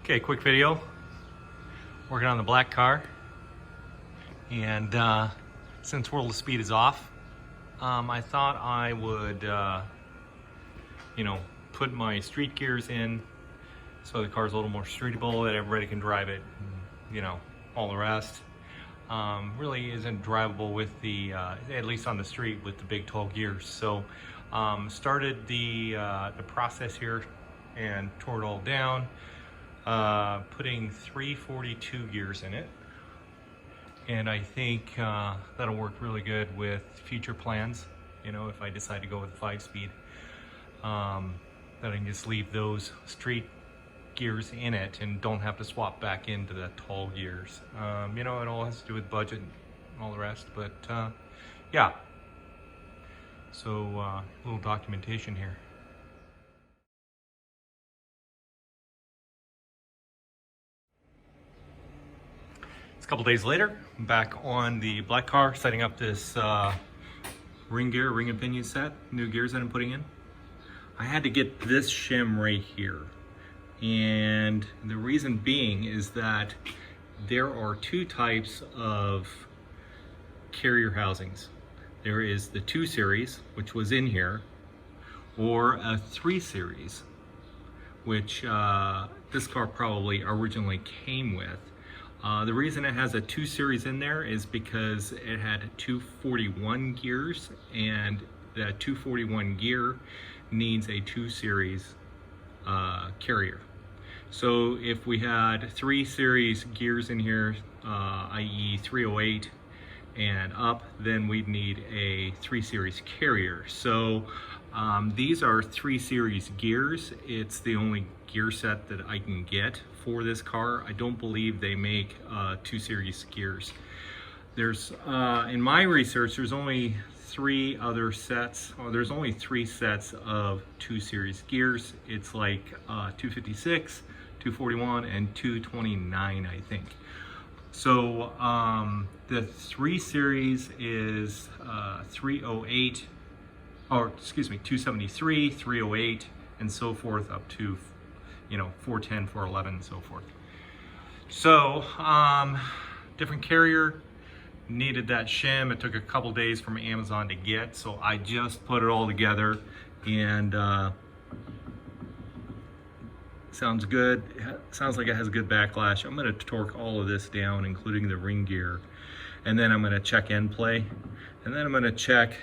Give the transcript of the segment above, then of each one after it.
Okay, quick video. Working on the black car, and since World of Speed is off, I thought I would, put my street gears in so the car's a little more streetable, that everybody can drive it. All the rest really isn't drivable with the, at least on the street, with the big 12 gears. So started the process here and tore it all down. Putting 342 gears in it, and I think that'll work really good with future plans. If I decide to go with 5-speed, that I can just leave those street gears in it and don't have to swap back into the tall gears. It all has to do with budget and all the rest, but yeah. So a little documentation here. A couple days later, I'm back on the black car, setting up this ring and pinion set, new gears that I'm putting in. I had to get this shim right here, and the reason being is that there are two types of carrier housings. There is the 2 series, which was in here, or a 3 series, which this car probably originally came with. The reason it has a 2 series in there is because it had 241 gears, and that 241 gear needs a 2 series carrier. So if we had 3 series gears in here, i.e. 308 and up, then we'd need a 3 series carrier. So these are 3 series gears. It's the only gear set that I can get for this car. I don't believe they make 2 series gears. There's in my research, there's only 3 other sets, or there's only 3 sets of 2 series gears. It's like 256, 241, and 229, I think. So the 3 series is 308, or excuse me, 273, 308, and so forth, up to 410, 411, and so forth. So different carrier, needed that shim. It took a couple days from Amazon to get, so I just put it all together, and sounds good. Sounds like it has good backlash. I'm going to torque all of this down, including the ring gear, and then I'm going to check end play, and then I'm going to check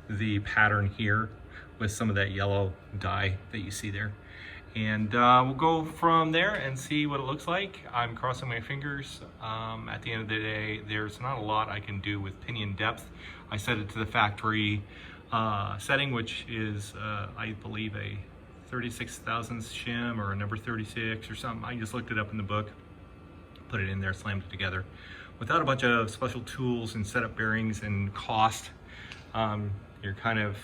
the pattern here with some of that yellow dye that you see there. And we'll go from there and see what it looks like. I'm crossing my fingers. At the end of the day, there's not a lot I can do with pinion depth. I set it to the factory setting, which is, I believe, a 36 thousandths shim, or a number 36 or something. I just looked it up in the book, put it in there, slammed it together. Without a bunch of special tools and setup bearings and cost, you're kind of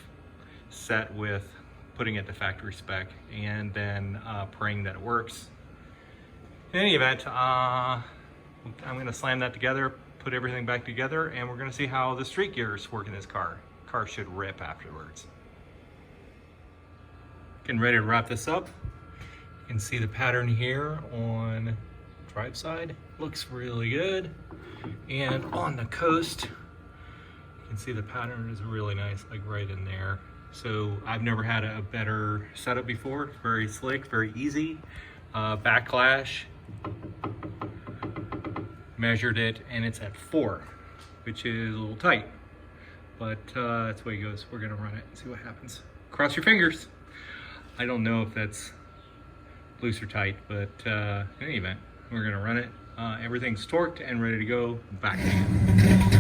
set with putting it to factory spec and then praying that it works. In any event, I'm going to slam that together, put everything back together, and we're going to see how the street gears work in this car. Car should rip afterwards. Getting ready to wrap this up. You can see the pattern here on drive side. Looks really good. And on the coast, you can see the pattern is really nice, like right in there. So I've never had a better setup before. Very slick, very easy. Backlash, measured it, and it's at 4, which is a little tight, but that's the way it goes. We're gonna run it and see what happens. Cross your fingers. I don't know if that's loose or tight, but in any event, we're gonna run it. Everything's torqued and ready to go. Back again.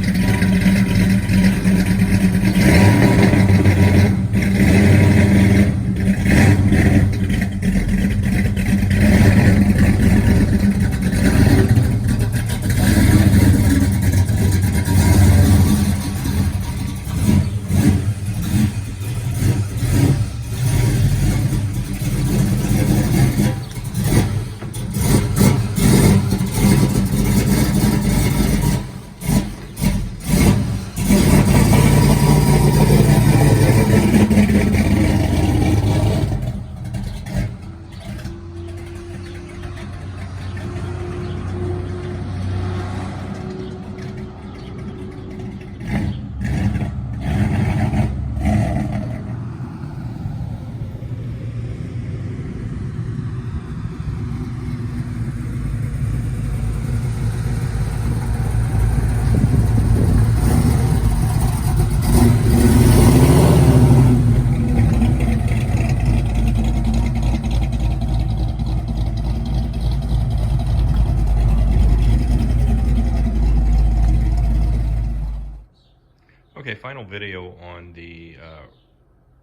final video on the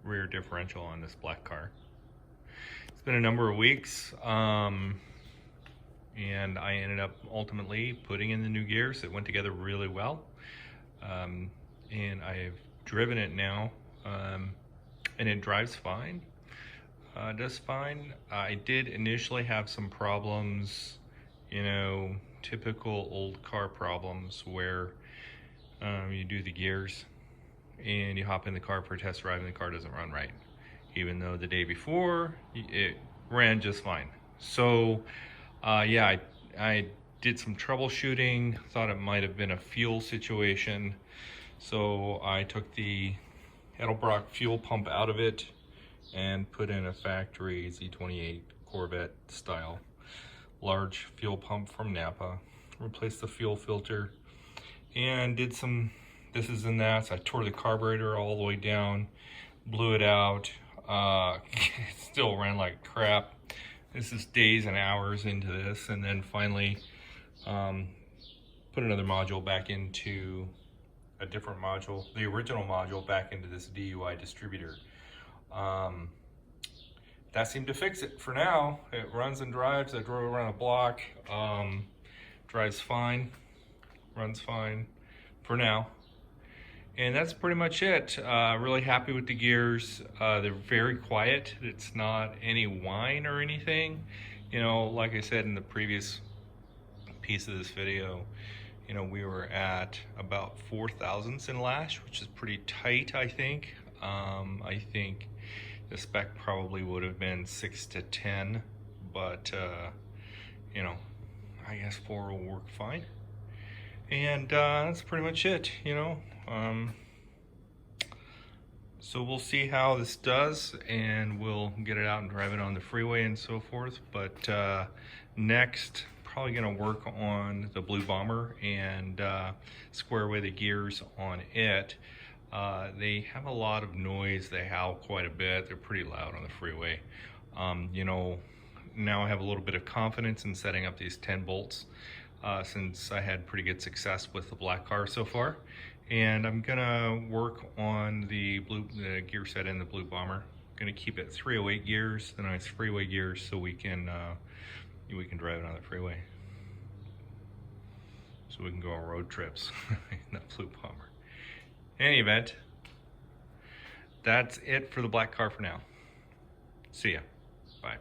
rear differential on this black car. It's been a number of weeks, and I ended up ultimately putting in the new gears. It went together really well, and I've driven it now, and it drives fine. Does fine. I did initially have some problems, typical old car problems where you do the gears and you hop in the car for a test drive and the car doesn't run right, even though the day before it ran just fine. So yeah, I did some troubleshooting, thought it might have been a fuel situation. So I took the Edelbrock fuel pump out of it and put in a factory Z28 Corvette style large fuel pump from Napa. Replaced the fuel filter and did some this and that. So I tore the carburetor all the way down, blew it out. It still ran like crap. This is days and hours into this, and then finally put another module back into a different module, the original module, back into this DUI distributor. That seemed to fix it for now. It runs and drives. I drove around a block. Drives fine, runs fine for now. And that's pretty much it. Really happy with the gears. They're very quiet. It's not any whine or anything. Like I said in the previous piece of this video, we were at about 4 thousandths in lash, which is pretty tight, I think. I think the spec probably would have been 6 to 10, but I guess 4 will work fine. And that's pretty much it, so we'll see how this does, and we'll get it out and drive it on the freeway and so forth. But next, probably gonna work on the Blue Bomber and square away the gears on it. They have a lot of noise. They howl quite a bit. They're pretty loud on the freeway. Now I have a little bit of confidence in setting up these 10 bolts since I had pretty good success with the black car so far. And I'm gonna work on the gear set in the Blue Bomber. I'm gonna keep it 308 gears, the nice freeway gears, so we can drive it on the freeway. So we can go on road trips in that Blue Bomber. In any event, that's it for the black car for now. See ya. Bye.